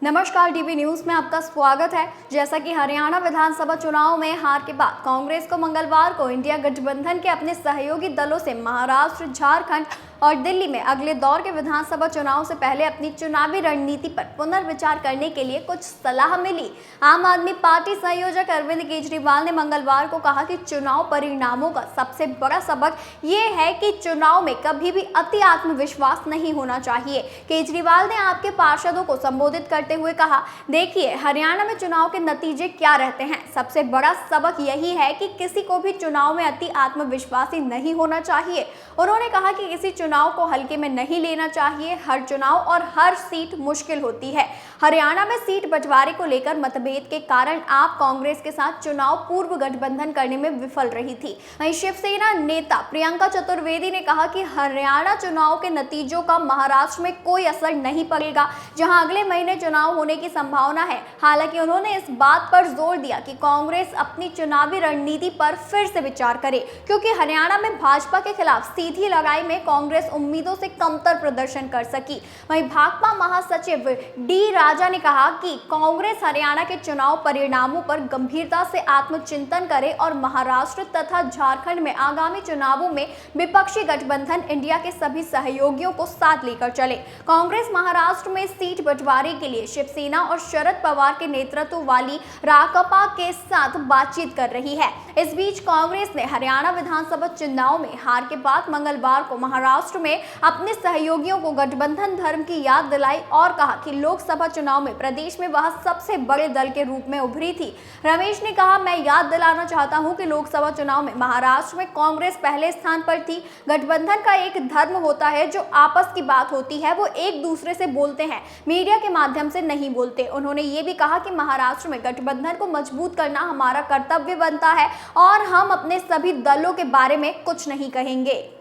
नमस्कार, dB news में आपका स्वागत है। जैसा कि हरियाणा विधानसभा चुनाव में हार के बाद कांग्रेस को मंगलवार को इंडिया गठबंधन के अपने सहयोगी दलों से महाराष्ट्र, झारखंड और दिल्ली में अगले दौर के विधानसभा चुनाव से पहले अपनी चुनावी रणनीति पर पुनर्विचार करने के लिए कुछ सलाह मिली। आम आदमी पार्टी संयोजक अरविंद केजरीवाल ने मंगलवार को कहा कि चुनाव परिणामों का सबसे बड़ा सबक ये है कि चुनाव में कभी भी अति आत्मविश्वास नहीं होना चाहिए। केजरीवाल ने आपके पार्षदों को संबोधित करते हुए कहा, देखिए हरियाणा में चुनाव के नतीजे क्या रहते हैं। सबसे बड़ा सबक यही है कि किसी को भी चुनाव में अति आत्मविश्वासी नहीं होना चाहिए। उन्होंने कहा कि किसी चुनाव को हल्के में नहीं लेना चाहिए। हर चुनाव और हर सीट मुश्किल होती है। हरियाणा में सीट बंटवारे को लेकर मतभेद के कारण आप कांग्रेस के साथ चुनाव पूर्व गठबंधन करने में विफल रही थी। वहीं शिवसेना नेता प्रियंका चतुर्वेदी ने कहा कि हरियाणा चुनाव के नतीजों का महाराष्ट्र में कोई असर नहीं पड़ेगा, जहां अगले महीने चुनाव होने की संभावना है। हालांकि उन्होंने इस बात पर जोर दिया कि कांग्रेस अपनी चुनावी रणनीति पर फिर से विचार करे, क्योंकि हरियाणा में भाजपा के खिलाफ सीधी लड़ाई में कांग्रेस उम्मीदों से कमतर प्रदर्शन कर सकी। वहीं भाकपा महासचिव डी राजा ने कहा कि कांग्रेस हरियाणा के चुनाव परिणामों पर गंभीरता से आत्मचिंतन करे और महाराष्ट्र तथा झारखंड में आगामी चुनावों में विपक्षी गठबंधन इंडिया के सभी सहयोगियों को साथ लेकर चले। कांग्रेस महाराष्ट्र में सीट बंटवारे के लिए शिवसेना और शरद पवार के नेतृत्व वाली राकांपा के साथ बातचीत कर रही है। इस बीच कांग्रेस ने हरियाणा विधानसभा चुनाव में हार के बाद मंगलवार को महाराष्ट्र में अपने सहयोगियों को गठबंधन धर्म की याद दिलाई और कहा कि लोकसभा चुनाव में प्रदेश में वह सबसे बड़े दल के रूप में उभरी थी। रमेश ने कहा, मैं याद दिलाना चाहता हूं कि लोकसभा चुनाव में महाराष्ट्र में कांग्रेस पहले स्थान पर थी। गठबंधन का एक धर्म होता है, जो आपस की बात होती है वो एक दूसरे से बोलते हैं, मीडिया के माध्यम से नहीं बोलते। उन्होंने ये भी कहा कि महाराष्ट्र में गठबंधन को मजबूत करना हमारा कर्तव्य बनता है और हम अपने सभी दलों के बारे में कुछ नहीं कहेंगे।